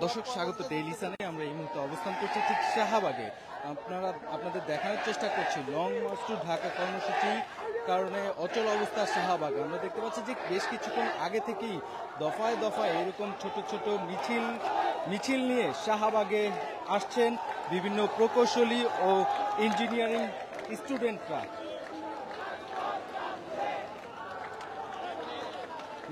দর্শক স্বাগত ডেইলি সানে। আমরা এই মুহূর্তে অবস্থান করছি ঠিক শাহবাগে। আপনাদের দেখানোর চেষ্টা করছি লং মার্চ টু ঢাকা কর্মসূচি কারণে অচল অবস্থা শাহবাগ। আমরা দেখতে পাচ্ছি যে বেশ কিছুক্ষণ আগে থেকেই দফায় দফায় এরকম ছোট ছোট মিছিল নিয়ে শাহবাগে আসছেন বিভিন্ন প্রকৌশলী ও ইঞ্জিনিয়ারিং স্টুডেন্টরা।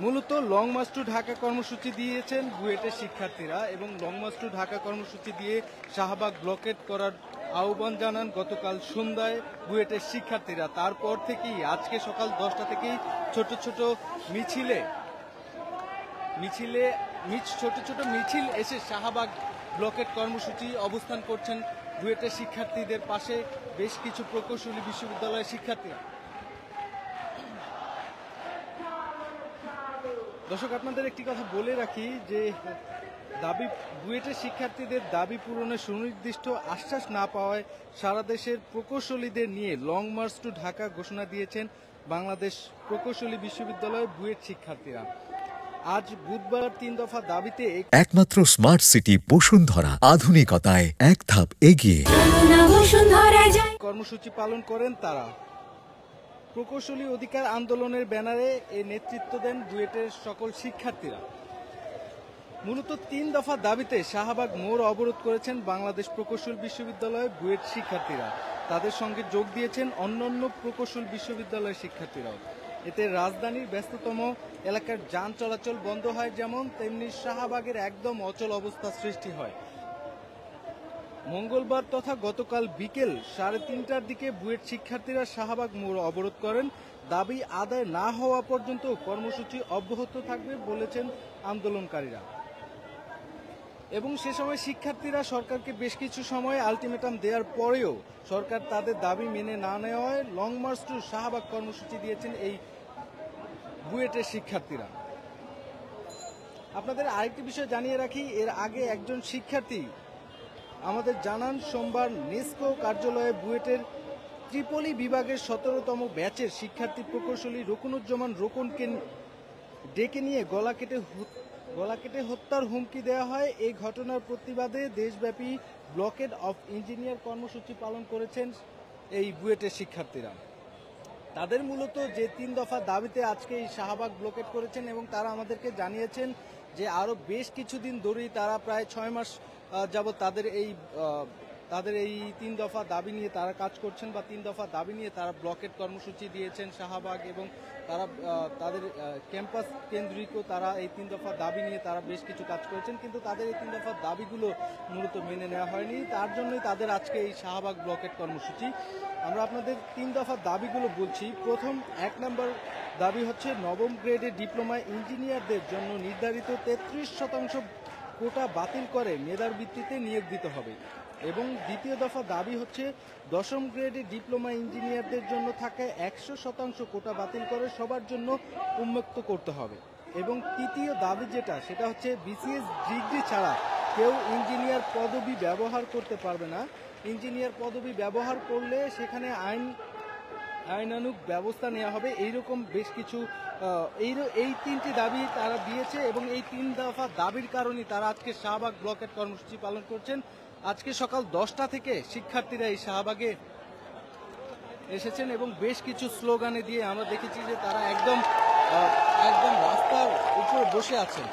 মূলত লং মার্চ টু ঢাকা কর্মসূচি দিয়েছেন বুয়েটের শিক্ষার্থীরা এবং লং মার্চ টু ঢাকা কর্মসূচি দিয়ে শাহবাগ ব্লকেট করার আহ্বান জানান গতকাল সন্ধ্যায় বুয়েটের শিক্ষার্থীরা। তারপর থেকেই আজকে সকাল 10টা থেকেই ছোট ছোট মিছিল এসে শাহবাগ ব্লকেট কর্মসূচি অবস্থান করছেন বুয়েটের শিক্ষার্থীদের পাশে বেশ কিছু প্রকৌশলী বিশ্ববিদ্যালয়ের শিক্ষার্থীরা। দর্শক আপনাদের একটি কথা বলে রাখি যে বুয়েটের শিক্ষার্থীদের দাবি পূরণের সুনির্দিষ্ট আশ্বাস না পাওয়ায় সারা দেশের প্রকৌশলীদের নিয়ে লং মার্চ টু ঢাকা ঘোষণা দিয়েছেন বাংলাদেশ প্রকৌশলী বিশ্ববিদ্যালয় বুয়েট শিক্ষার্থীরা। আজ বুধবার 3 দফা দাবিতে একমাত্র স্মার্ট সিটি বসুন্ধরা, আধুনিকতায় এক ধাপ এগিয়ে কর্মসূচি পালন করেন তারা। প্রকৌশলী অধিকার আন্দোলনের ব্যানারে এ নেতৃত্ব দেন বুয়েটের সকল শিক্ষার্থীরা। মূলত 3 দফা দাবিতে শাহবাগ মোড় অবরোধ করেছেন বাংলাদেশ প্রকৌশল বিশ্ববিদ্যালয় বুয়েট শিক্ষার্থীরা। তাদের সঙ্গে যোগ দিয়েছেন অন্যান্য প্রকৌশল বিশ্ববিদ্যালয়ের শিক্ষার্থীরাও। এতে রাজধানীর ব্যস্ততম এলাকার যান চলাচল বন্ধ হয় যেমন তেমনি শাহবাগের একদম অচল অবস্থা সৃষ্টি হয়। মঙ্গলবার তথা গতকাল বিকেল 3:30টার দিকে বুয়েট শিক্ষার্থীরা শাহবাগ মোড় অবরোধ করেন। দাবি আদায় না হওয়া পর্যন্ত কর্মসূচি অব্যাহত থাকবে বলেছেন আন্দোলনকারীরা। এবং সে সময় শিক্ষার্থীরা সরকারকে বেশ কিছু সময় আলটিমেটাম দেওয়ার পরেও সরকার তাদের দাবি মেনে না নেওয়ায় লং মার্চ টু শাহবাগ কর্মসূচি দিয়েছেন এই বুয়েটের শিক্ষার্থীরা। আপনাদের আরেকটি বিষয় জানিয়ে রাখি, এর আগে একজন শিক্ষার্থী আমাদের জানান সোমবার নেস্কো কার্যালয়ে বুয়েটের ত্রিপলি বিভাগের 17তম ব্যাচের শিক্ষার্থী প্রকৌশলী রকুনুজ্জামান রোকনকে ডেকে নিয়ে গলা কেটে হত্যার হুমকি দেওয়া হয়। এই ঘটনার প্রতিবাদে দেশব্যাপী ব্লকেড অফ ইঞ্জিনিয়ার কর্মসূচি পালন করেছেন এই বুয়েটের শিক্ষার্থীরা। তাদের মূলত যে 3 দফা দাবিতে আজকে এই শাহবাগ ব্লকেট করেছেন এবং তারা আমাদেরকে জানিয়েছেন যে আরো বেশ কিছুদিন ধরেই তারা প্রায় 6 মাস যাবত তাদের এই 3 দফা দাবি নিয়ে তারা কাজ করছেন বা 3 দফা দাবি নিয়ে তারা ব্লকেট কর্মসূচি দিয়েছেন শাহবাগ এবং তারা তাদের ক্যাম্পাস কেন্দ্রিকও তারা এই 3 দফা দাবি নিয়ে তারা বেশ কিছু কাজ করেছেন, কিন্তু তাদের এই 3 দফা দাবিগুলো মূলত মেনে নেওয়া হয়নি। তার জন্যই তাদের আজকে এই শাহবাগ ব্লকেট কর্মসূচি। আমরা আপনাদের 3 দফা দাবিগুলো বলছি। প্রথম 1 নম্বর দাবি হচ্ছে নবম গ্রেডের ডিপ্লোমা ইঞ্জিনিয়ারদের জন্য নির্ধারিত 33% কোটা বাতিল করে মেধার ভিত্তিতে নিয়োগ দিতে হবে। এবং দ্বিতীয় দফা দাবি হচ্ছে 10ম গ্রেডের ডিপ্লোমা ইঞ্জিনিয়ারদের জন্য থাকা 100% কোটা বাতিল করে সবার জন্য উন্মুক্ত করতে হবে। এবং তৃতীয় দাবি সেটা হচ্ছে বিসিএস ডিগ্রি ছাড়া কেউ ইঞ্জিনিয়ার পদবি ব্যবহার করতে পারবে না। ইঞ্জিনিয়ার পদবি ব্যবহার করলে সেখানে আইনানুগ ব্যবস্থা নেওয়া হবে। এইরকম বেশ কিছু এই 3টি দাবি তারা দিয়েছে এবং এই 3 দফা দাবির কারণে তারা আজকে শাহবাগ ব্লকেট কর্মসূচি পালন করছেন। আজকে সকাল 10টা থেকে শিক্ষার্থীরা এই শাহবাগে এসেছেন এবং বেশ কিছু স্লোগানে দিয়ে আমরা দেখেছি যে তারা একদম রাস্তার উপরে বসে আছেন।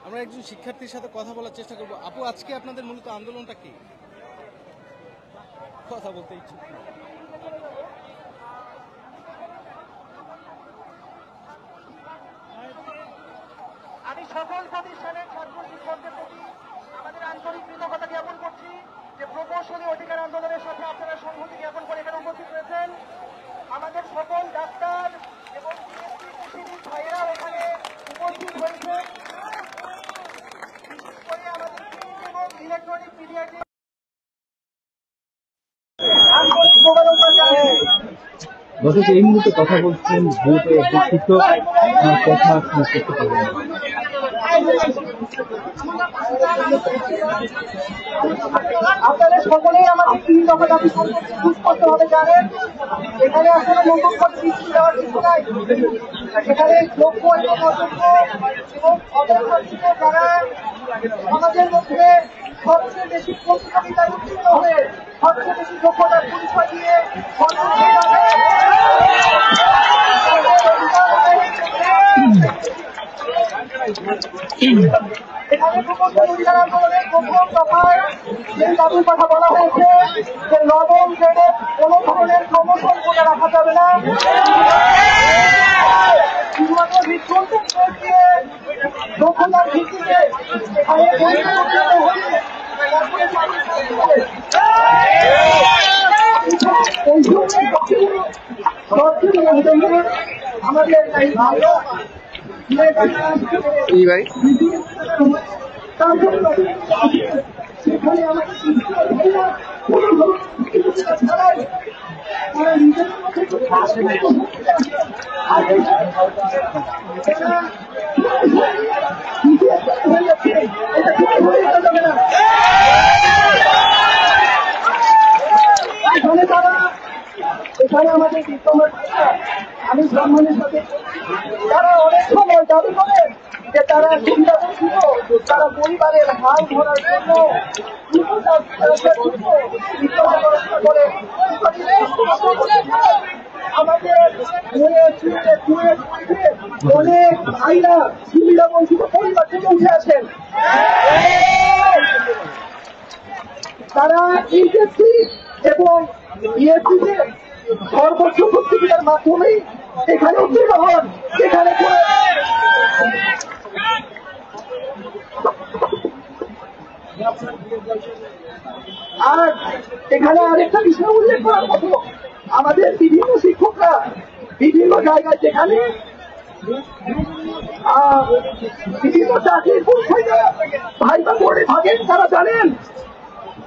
আমরা একজন শিক্ষার্থীর সাথে কথা বলার চেষ্টা করব। আপু, আজকে আপনাদের মূলত আন্দোলনটা কি? কথা বলতে ইচ্ছুক না। আমি সকল প্রতিষ্ঠানের ছাত্র শিক্ষকদের প্রতি আমাদের আন্তরিক কৃতজ্ঞতা জ্ঞাপন করছি যে প্রকৌশলী অধিকার আন্দোলনের সাথে আপনারা সংহতি জ্ঞাপন করে এখানে উপস্থিত হয়েছেন। আমাদের সকল ডাক্তার দর্শক এই মুহূর্তে কথা বলছেন বুয়েটে একজন শিক্ষক কথা করতে পারবেন। আপনারা সকলেই আমাকে 3 দফা দাবি সুস্পষ্টভাবে জানেন। এখানে আসলে নতুন করে বৃষ্টি দেওয়ার কিছু নাই। এখানে যোগ্য এবং অযোগ্য এবং অবস্থানচিত যারা সমাজের মধ্যে সবচেয়ে বেশি প্রতিযোগিতায় উত্তীর্ণ হয়ে সবচেয়ে বেশি যোগ্যতার পরিচয় দিয়ে এখানে প্রকৌশল অধিকার আন্দোলনের প্রথম দফায় সেই দাবির কথা বলা হয়েছে যে নবম গ্রেডে কোনো ধরনের প্রমোশন করে রাখা যাবে না, শুধুমাত্র রিক্রুটমেন্ট গ্রেড দিয়ে দক্ষতার ভিত্তিতে এখানে আমাদের ভালো ভাই সেখানে আমাদের এখানে আমাদের আমি সম্মানের সাথে তারা অনেক সময় দাবি করে যে তারা সুবিধা ছিল, তারা পরিবারের হাল ধরার জন্য করে আমাদের অনেক ভাইরা সুবিধা বঞ্চিত পরিবার থেকে উঠে আসেন। তারা এইচএসসি এবং বিএসসিতে সর্বোচ্চ প্রতিক্রিয়ার মাধ্যমেই এখানে উত্তীর্ণ হন। এখানে আর এখানে আরেকটা বিষয় উল্লেখ করার মতো, আমাদের বিভিন্ন শিক্ষকরা বিভিন্ন জায়গায় যেখানে বিভিন্ন চাকরির পরীক্ষায় ভাইবা বোর্ডে থাকেন তারা জানেন,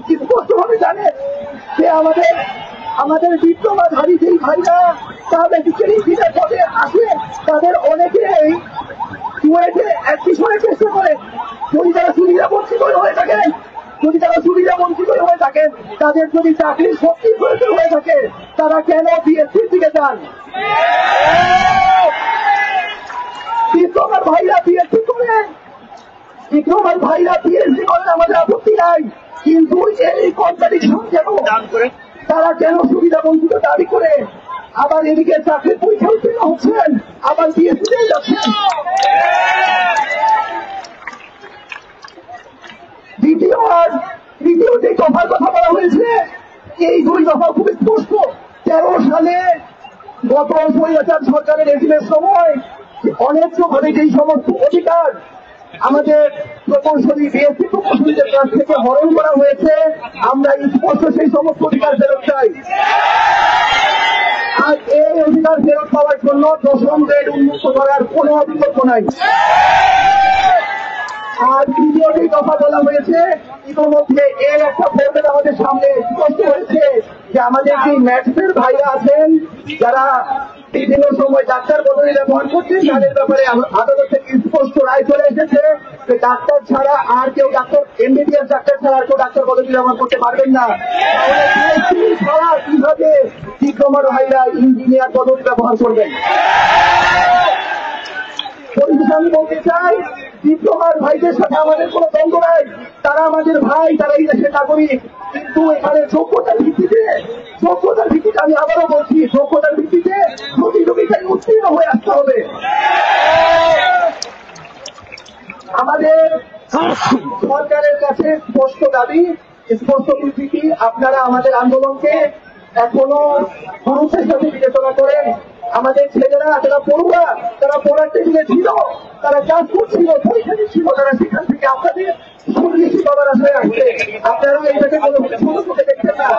স্পষ্টভাবে জানেন যে আমাদের ডিপ্লোমাধারী যেই ভাইরা তাদের ইঞ্জিনিয়ার পদে আসে তাদের অনেকেই কুয়েটে অ্যাডমিশনের চেষ্টা করে। যদি তারা সুবিধা বঞ্চিত হয়ে থাকেন তাদের যদি চাকরির সত্যি প্রয়োজন হয়ে থাকে তারা কেন বিএসসির দিকে যান? ডিপ্লোমার ভাইরা বিএসসি করেন, ডিপ্লোমার ভাইরা পিএইচডি করেন, আমাদের আপত্তি নাই, কিন্তু এই কন্ট্রাডিকশন কেন? তারা কেন সুবিধা বঞ্চিত দাবি করে আবার এদিকে চাকরির পরীক্ষা উত্তীর্ণ হচ্ছেন, আবার বিএসসিতে যাচ্ছেন? দ্বিতীয় যে দফার কথা বলা হয়েছে, এই 2 দফা খুব স্পষ্ট। 13 সালে গত স্বৈরাচার সরকারের রেজিমের সময় অন্যায্যভাবে যেই সমস্ত অধিকার আমাদের প্রকৌশলী বিএসসি প্রকৌশলীদের কাছ থেকে হরণ করা হয়েছে, আমরা স্পষ্ট সেই সমস্ত অধিকার ফেরত চাই। আর এই অধিকার ফেরত পাওয়ার জন্য 10ম গ্রেড উন্মুক্ত করার কোন বিকল্প নাই। আর তৃতীয়টি কথা বলা হয়েছে, ইতিমধ্যে এর একটা ফর্মেট আমাদের সামনে স্পষ্ট হয়েছে যে আমাদের যে ম্যাথসের ভাইরা আছেন যারা বিভিন্ন সময় ডাক্তার পদবি ব্যবহার করছেন, তাদের ব্যাপারে আদালত থেকে স্পষ্ট রায় চলে এসেছে যে ডাক্তার ছাড়া আর কেউ এমবিবিএস ডাক্তার ছাড়া আর কেউ ডাক্তার পদবি ব্যবহার করতে পারবেন না। ছাড়া কিভাবে ডিপ্লোমার ভাইরা ইঞ্জিনিয়ার পদবি ব্যবহার করবেন? আমি বলতে চাই, ডিপ্লোমার ভাইদের সাথে আমাদের কোনো দ্বন্দ্ব নাই, তারা আমাদের ভাই, তারা এই দেশের নাগরিক, কিন্তু এখানে যোগ্যতার ভিত্তিতে আমি আবারও বলছি, যোগ্যতার ভিত্তিতে প্রতিযোগিতায় উত্তীর্ণ হয়ে আসতে হবে। আমাদের সরকারের কাছে স্পষ্ট দাবি, স্পষ্ট বিবৃতি, আপনারা আমাদের আন্দোলনকে এখনো গুরুত্বের সাথে বিবেচনা করেন। আমাদের ছেলেরা যারা পড়ুয়া, তারা পড়ার টেবিলে ছিল, তারা কাজ করছিল, পরীক্ষা দিচ্ছিল, তারা সেখান থেকে আপনাদের সুনিশ্চিত করার আশায় আসছে। আপনারাও এইটাকে কোনো ছোট চোখে দেখছেন না।